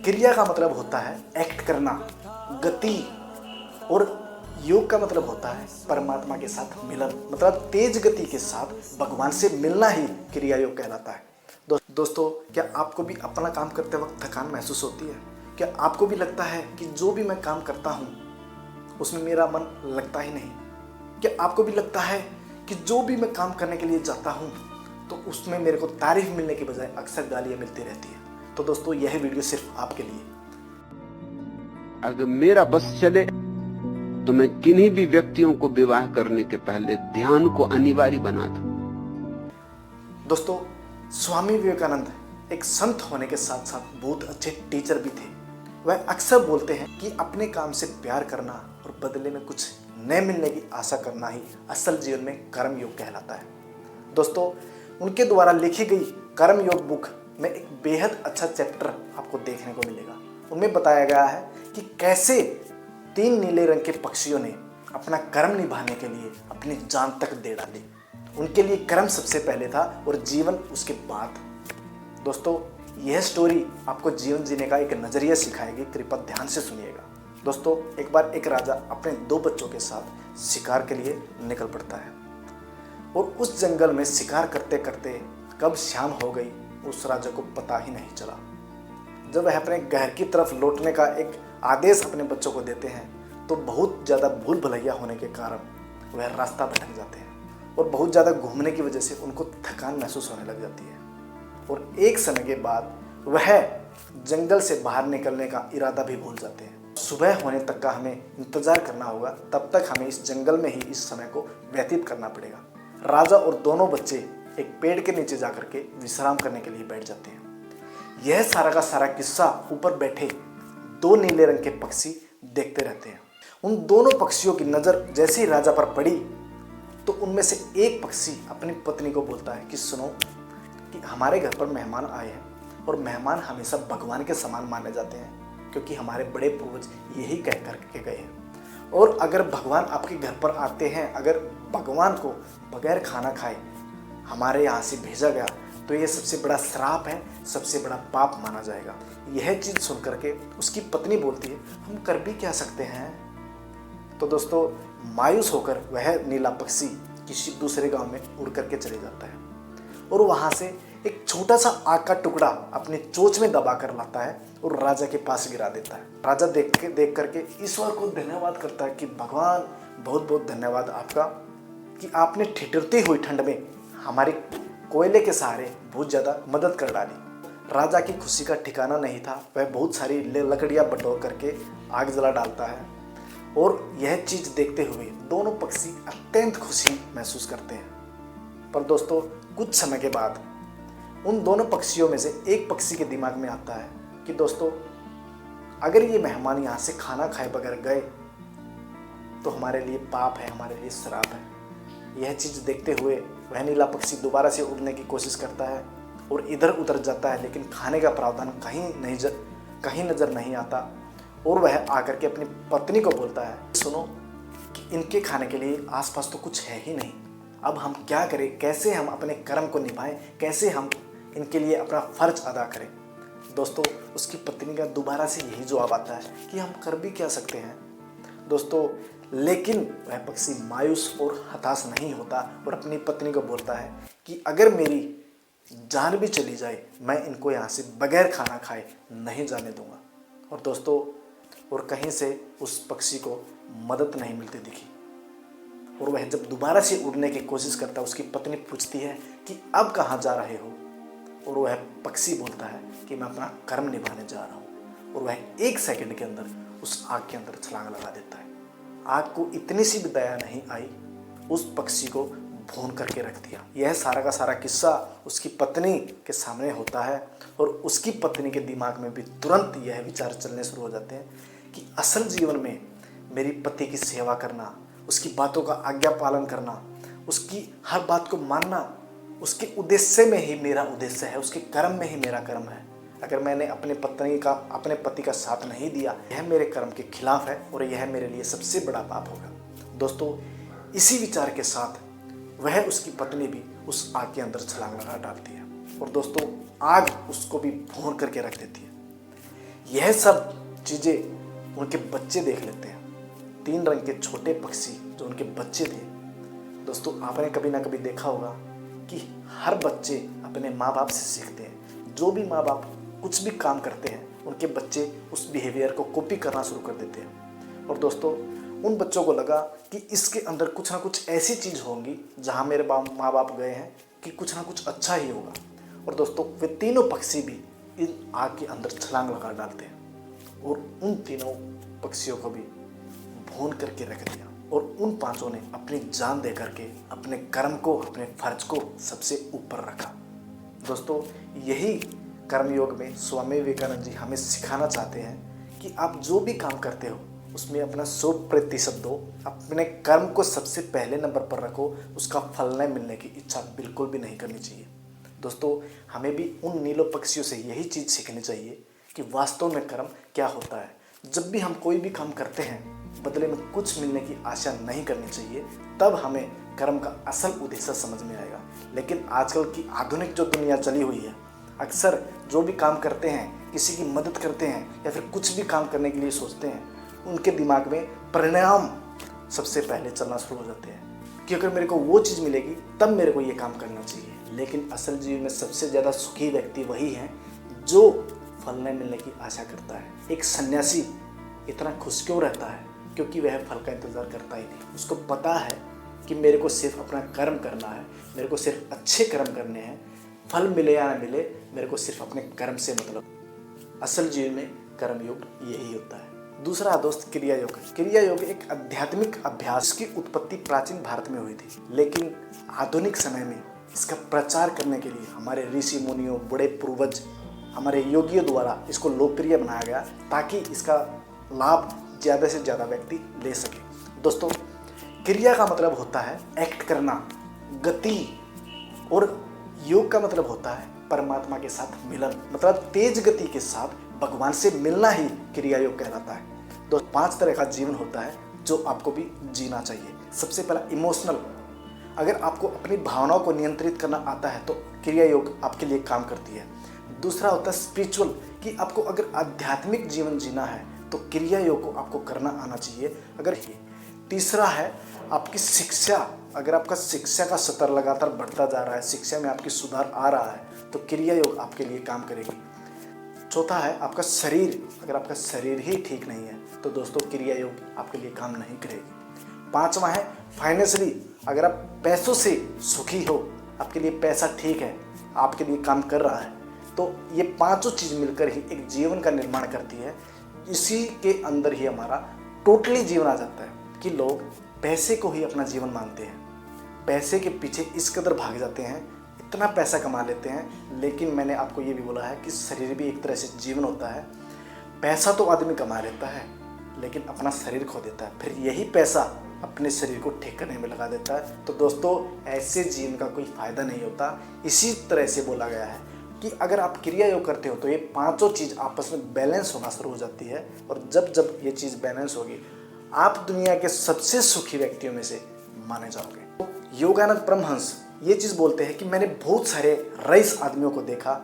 क्रिया का मतलब होता है एक्ट करना, गति, और योग का मतलब होता है परमात्मा के साथ मिलन, मतलब तेज गति के साथ भगवान से मिलना ही क्रिया योग कहलाता है। दोस्तों, क्या आपको भी अपना काम करते वक्त थकान महसूस होती है? क्या आपको भी लगता है कि जो भी मैं काम करता हूँ उसमें मेरा मन लगता ही नहीं? क्या आपको भी लगता है कि जो भी मैं काम करने के लिए जाता हूँ तो उसमें मेरे को तारीफ मिलने के बजाय अक्सर गालियाँ मिलती रहती है? तो दोस्तों, यह वीडियो सिर्फ आपके लिए। अगर मेरा बस चले तो मैं किन्हीं भी व्यक्तियों को विवाह करने के पहले ध्यान को अनिवार्य बना दूं। दोस्तों, स्वामी विवेकानंद एक संत होने के साथ साथ बहुत अच्छे टीचर भी थे। वह अक्सर बोलते हैं कि अपने काम से प्यार करना और बदले में कुछ न मिलने की आशा करना ही असल जीवन में कर्म योग कहलाता है। दोस्तों, उनके द्वारा लिखी गई कर्म योग बुक में एक बेहद अच्छा चैप्टर आपको देखने को मिलेगा। उनमें बताया गया है कि कैसे 3 नीले रंग के पक्षियों ने अपना कर्म निभाने के लिए अपनी जान तक दे डाली। उनके लिए कर्म सबसे पहले था और जीवन उसके बाद। दोस्तों, यह स्टोरी आपको जीवन जीने का एक नजरिया सिखाएगी, कृपया ध्यान से सुनिएगा। दोस्तों, एक बार एक राजा अपने 2 बच्चों के साथ शिकार के लिए निकल पड़ता है और उस जंगल में शिकार करते करते कब शाम हो गई उस राजा को पता ही नहीं चला। जब वह अपने घर की तरफ लौटने का एक आदेश अपने बच्चों को देते हैं तो बहुत ज़्यादा भूल भुलैया होने के कारण वह रास्ता भटक जाते हैं और बहुत ज़्यादा घूमने की वजह से उनको थकान महसूस होने लग जाती है और एक समय के बाद वह जंगल से बाहर निकलने का इरादा भी भूल जाते हैं। सुबह होने तक का हमें इंतजार करना होगा, तब तक हमें इस जंगल में ही इस समय को व्यतीत करना पड़ेगा। राजा और दोनों बच्चे एक पेड़ के नीचे जाकर के विश्राम करने के लिए बैठ जाते हैं। यह सारा का सारा किस्सा ऊपर बैठे 2 नीले रंग के पक्षी देखते रहते हैं। उन दोनों पक्षियों की नज़र जैसे ही राजा पर पड़ी तो उनमें से एक पक्षी अपनी पत्नी को बोलता है कि सुनो, कि हमारे घर पर मेहमान आए हैं और मेहमान हमेशा भगवान के समान माने जाते हैं, क्योंकि हमारे बड़े पूर्वज यही कह कर के गए हैं। और अगर भगवान आपके घर पर आते हैं, अगर भगवान को बगैर खाना खाए हमारे यहाँ से भेजा गया तो ये सबसे बड़ा श्राप है, सबसे बड़ा पाप माना जाएगा। यह चीज़ सुन करके उसकी पत्नी बोलती है, हम कर भी क्या सकते हैं? तो दोस्तों, मायूस होकर वह नीला पक्षी किसी दूसरे गांव में उड़ करके चले जाता है और वहाँ से एक छोटा सा आग का टुकड़ा अपनी चोंच में दबा कर लाता है और राजा के पास गिरा देता है। राजा देख करके ईश्वर को धन्यवाद करता है कि भगवान, बहुत बहुत धन्यवाद आपका कि आपने ठिठुरती हुई ठंड में हमारे कोयले के सहारे बहुत ज़्यादा मदद कर डाली। राजा की खुशी का ठिकाना नहीं था। वह बहुत सारी लकड़ियाँ बटोर करके आग जला डालता है और यह चीज़ देखते हुए दोनों पक्षी अत्यंत खुशी महसूस करते हैं। पर दोस्तों, कुछ समय के बाद उन दोनों पक्षियों में से एक पक्षी के दिमाग में आता है कि दोस्तों, अगर ये मेहमान यहाँ से खाना खाए बगैर गए तो हमारे लिए पाप है, हमारे लिए श्राप है। यह चीज़ देखते हुए वह नीला पक्षी दोबारा से उड़ने की कोशिश करता है और इधर उधर जाता है, लेकिन खाने का प्रावधान कहीं नज़र नहीं आता और वह आकर के अपनी पत्नी को बोलता है, सुनो, कि इनके खाने के लिए आसपास तो कुछ है ही नहीं, अब हम क्या करें? कैसे हम अपने कर्म को निभाएं? कैसे हम इनके लिए अपना फर्ज अदा करें? दोस्तों, उसकी पत्नी का दोबारा से यही जवाब आता है कि हम कर भी क्या सकते हैं। दोस्तों, लेकिन वह पक्षी मायूस और हताश नहीं होता और अपनी पत्नी को बोलता है कि अगर मेरी जान भी चली जाए, मैं इनको यहाँ से बगैर खाना खाए नहीं जाने दूंगा। और दोस्तों, और कहीं से उस पक्षी को मदद नहीं मिलती दिखी और वह जब दोबारा से उड़ने की कोशिश करता है, उसकी पत्नी पूछती है कि अब कहाँ जा रहे हो? और वह पक्षी बोलता है कि मैं अपना कर्म निभाने जा रहा हूँ। और वह 1 सेकंड के अंदर उस आग के अंदर छलांग लगा देता है। आग को इतनी सी भी दया नहीं आई, उस पक्षी को भून करके रख दिया। यह सारा का सारा किस्सा उसकी पत्नी के सामने होता है और उसकी पत्नी के दिमाग में भी तुरंत यह विचार चलने शुरू हो जाते हैं कि असल जीवन में मेरी पति की सेवा करना, उसकी बातों का आज्ञा पालन करना, उसकी हर बात को मानना, उसके उद्देश्य में ही मेरा उद्देश्य है, उसके कर्म में ही मेरा कर्म है। अगर मैंने अपने पति का साथ नहीं दिया, यह मेरे कर्म के खिलाफ है और यह मेरे लिए सबसे बड़ा पाप होगा। दोस्तों, इसी विचार के साथ वह उसकी पत्नी भी उस आग के अंदर छलांग लगा डालती है और दोस्तों, आग उसको भी भून करके रख देती है। यह सब चीज़ें उनके बच्चे देख लेते हैं। 3 रंग के छोटे पक्षी जो उनके बच्चे थे। दोस्तों, आपने कभी ना कभी देखा होगा कि हर बच्चे अपने माँ बाप से सीखते हैं। जो भी माँ बाप कुछ भी काम करते हैं, उनके बच्चे उस बिहेवियर को कॉपी करना शुरू कर देते हैं। और दोस्तों, उन बच्चों को लगा कि इसके अंदर कुछ ना कुछ ऐसी चीज़ होंगी जहाँ मेरे माँ बाप गए हैं कि कुछ ना कुछ अच्छा ही होगा। और दोस्तों, वे तीनों पक्षी भी इन आग के अंदर छलांग लगा डालते हैं और उन तीनों पक्षियों को भी भून करके रख दिया। और उन 5 ने अपनी जान दे करके अपने कर्म को, अपने फर्ज को सबसे ऊपर रखा। दोस्तों, यही कर्मयोग में स्वामी विवेकानंद जी हमें सिखाना चाहते हैं कि आप जो भी काम करते हो उसमें अपना 100% दो, अपने कर्म को सबसे पहले नंबर पर रखो, उसका फल न मिलने की इच्छा बिल्कुल भी नहीं करनी चाहिए। दोस्तों, हमें भी उन नीलों पक्षियों से यही चीज़ सीखनी चाहिए कि वास्तव में कर्म क्या होता है। जब भी हम कोई भी काम करते हैं, बदले में कुछ मिलने की आशा नहीं करनी चाहिए, तब हमें कर्म का असल उद्देश्य समझ में आएगा। लेकिन आजकल की आधुनिक जो दुनिया चली हुई है, अक्सर जो भी काम करते हैं, किसी की मदद करते हैं या फिर कुछ भी काम करने के लिए सोचते हैं, उनके दिमाग में परिणाम सबसे पहले चलना शुरू हो जाते हैं कि अगर मेरे को वो चीज़ मिलेगी तब मेरे को ये काम करना चाहिए। लेकिन असल जीवन में सबसे ज़्यादा सुखी व्यक्ति वही है जो फल न मिलने की आशा करता है। एक सन्यासी इतना खुश क्यों रहता है? क्योंकि वह फल का इंतज़ार करता ही नहीं। उसको पता है कि मेरे को सिर्फ अपना कर्म करना है, मेरे को सिर्फ अच्छे कर्म करने हैं, फल मिले या ना मिले, मेरे को सिर्फ अपने कर्म से मतलब। असल जीवन में कर्मयोग यही होता है। दूसरा दोस्त, क्रिया योग। क्रिया योग एक आध्यात्मिक अभ्यास की उत्पत्ति प्राचीन भारत में हुई थी, लेकिन आधुनिक समय में इसका प्रचार करने के लिए हमारे ऋषि मुनियों, बड़े पूर्वज, हमारे योगियों द्वारा इसको लोकप्रिय बनाया गया ताकि इसका लाभ ज़्यादा से ज़्यादा व्यक्ति ले सके। दोस्तों, क्रिया का मतलब होता है एक्ट करना, गति, और योग का मतलब होता है परमात्मा के साथ मिलन, मतलब तेज गति के साथ भगवान से मिलना ही क्रिया योग कहलाता है। तो 5 तरह का जीवन होता है जो आपको भी जीना चाहिए। सबसे पहला इमोशनल। अगर आपको अपनी भावनाओं को नियंत्रित करना आता है तो क्रिया योग आपके लिए काम करती है। दूसरा होता है स्पिरिचुअल, कि आपको अगर आध्यात्मिक जीवन जीना है तो क्रिया योग को आपको करना आना चाहिए। अगर तीसरा है आपकी शिक्षा। अगर आपका शिक्षा का स्तर लगातार बढ़ता जा रहा है, शिक्षा में आपकी सुधार आ रहा है, तो क्रिया योग आपके लिए काम करेगी। चौथा है आपका शरीर। अगर आपका शरीर ही ठीक नहीं है तो दोस्तों क्रिया योग आपके लिए काम नहीं करेगी। 5वां है फाइनेंशियली। अगर आप पैसों से सुखी हो, आपके लिए पैसा ठीक है, आपके लिए काम कर रहा है, तो ये 5 चीज़ मिलकर ही एक जीवन का निर्माण करती है। इसी के अंदर ही हमारा टोटली जीवन आ जाता है कि लोग पैसे को ही अपना जीवन मानते हैं, पैसे के पीछे इस कदर भाग जाते हैं, इतना पैसा कमा लेते हैं। लेकिन मैंने आपको ये भी बोला है कि शरीर भी एक तरह से जीवन होता है। पैसा तो आदमी कमा लेता है लेकिन अपना शरीर खो देता है, फिर यही पैसा अपने शरीर को ठीक करने में लगा देता है। तो दोस्तों, ऐसे जीवन का कोई फायदा नहीं होता। इसी तरह से बोला गया है कि अगर आप क्रिया योग करते हो तो ये 5 चीज़ आपस में बैलेंस होना शुरू हो जाती है, और जब जब ये चीज़ बैलेंस होगी आप दुनिया के सबसे सुखी व्यक्तियों में से माने जाओगे। तो योगानंद परमहंस ये चीज़ बोलते हैं कि मैंने बहुत सारे रईस आदमियों को देखा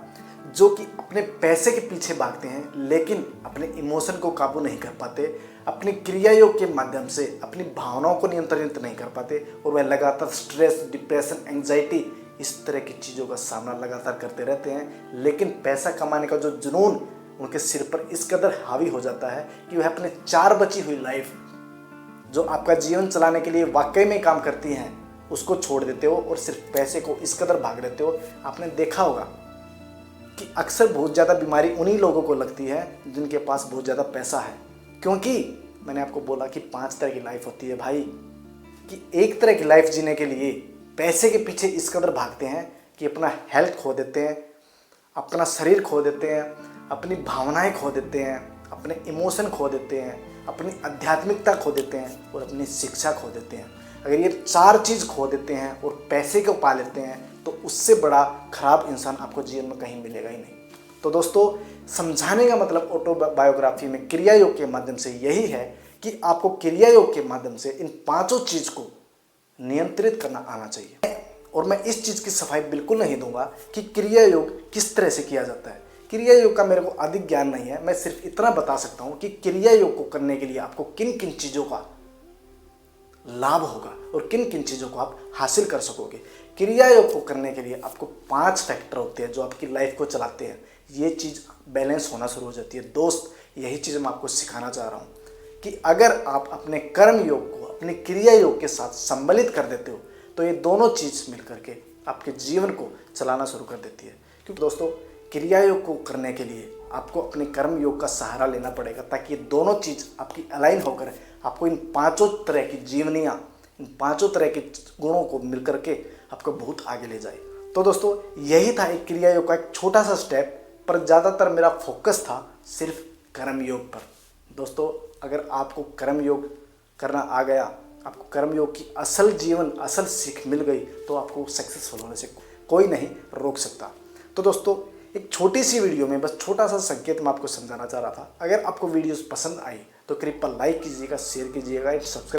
जो कि अपने पैसे के पीछे भागते हैं लेकिन अपने इमोशन को काबू नहीं कर पाते, अपनी क्रिया योग के माध्यम से अपनी भावनाओं को नियंत्रित नहीं कर पाते, और वह लगातार स्ट्रेस, डिप्रेशन, एंग्जाइटी, इस तरह की चीज़ों का सामना लगातार करते रहते हैं। लेकिन पैसा कमाने का जो जुनून उनके सिर पर इस कदर हावी हो जाता है कि वह अपने 4 बची हुई लाइफ, जो आपका जीवन चलाने के लिए वाकई में काम करती हैं, उसको छोड़ देते हो और सिर्फ पैसे को इस कदर भाग लेते हो। आपने देखा होगा कि अक्सर बहुत ज़्यादा बीमारी उन्हीं लोगों को लगती है जिनके पास बहुत ज़्यादा पैसा है, क्योंकि मैंने आपको बोला कि 5 तरह की लाइफ होती है भाई, कि एक तरह की लाइफ जीने के लिए पैसे के पीछे इस कदर भागते हैं कि अपना हेल्थ खो देते हैं, अपना शरीर खो देते हैं, अपनी भावनाएं खो देते हैं, अपने इमोशन खो देते हैं, अपनी आध्यात्मिकता खो देते हैं और अपनी शिक्षा खो देते हैं। अगर ये 4 चीज़ खो देते हैं और पैसे को पा लेते हैं तो उससे बड़ा खराब इंसान आपको जीवन में कहीं मिलेगा ही नहीं। तो दोस्तों, समझाने का मतलब ऑटोबायोग्राफी में क्रिया योग के माध्यम से यही है कि आपको क्रिया योग के माध्यम से इन 5 चीज़ को नियंत्रित करना आना चाहिए। और मैं इस चीज़ की सफाई बिल्कुल नहीं दूंगा कि क्रिया योग किस तरह से किया जाता है, क्रिया योग का मेरे को अधिक ज्ञान नहीं है, मैं सिर्फ इतना बता सकता हूं कि क्रिया योग को करने के लिए आपको किन किन चीज़ों का लाभ होगा और किन किन चीज़ों को आप हासिल कर सकोगे। क्रिया योग को करने के लिए आपको 5 फैक्टर होते हैं जो आपकी लाइफ को चलाते हैं। ये चीज़ बैलेंस होना शुरू हो जाती है। दोस्त, यही चीज़ मैं आपको सिखाना चाह रहा हूँ कि अगर आप अपने कर्म योग को अपने क्रिया योग के साथ सम्मिलित कर देते हो तो ये दोनों चीज़ मिल करके आपके जीवन को चलाना शुरू कर देती है। क्योंकि दोस्तों, क्रिया योग को करने के लिए आपको अपने कर्म योग का सहारा लेना पड़ेगा ताकि ये दोनों चीज़ आपकी अलाइन होकर आपको इन 5 तरह की जीवनियाँ, इन 5 तरह के गुणों को मिल करके आपको बहुत आगे ले जाए। तो दोस्तों, यही था एक क्रिया योग का एक छोटा सा स्टेप, पर ज़्यादातर मेरा फोकस था सिर्फ कर्म योग पर। दोस्तों, अगर आपको कर्म योग करना आ गया, आपको कर्म योग की असल सीख मिल गई तो आपको सक्सेसफुल होने से कोई नहीं रोक सकता। तो दोस्तों, एक छोटी सी वीडियो में बस छोटा सा संकेत मैं आपको समझाना चाह रहा था। अगर आपको वीडियोस पसंद आई तो कृपया लाइक कीजिएगा, शेयर कीजिएगा, सब्सक्राइब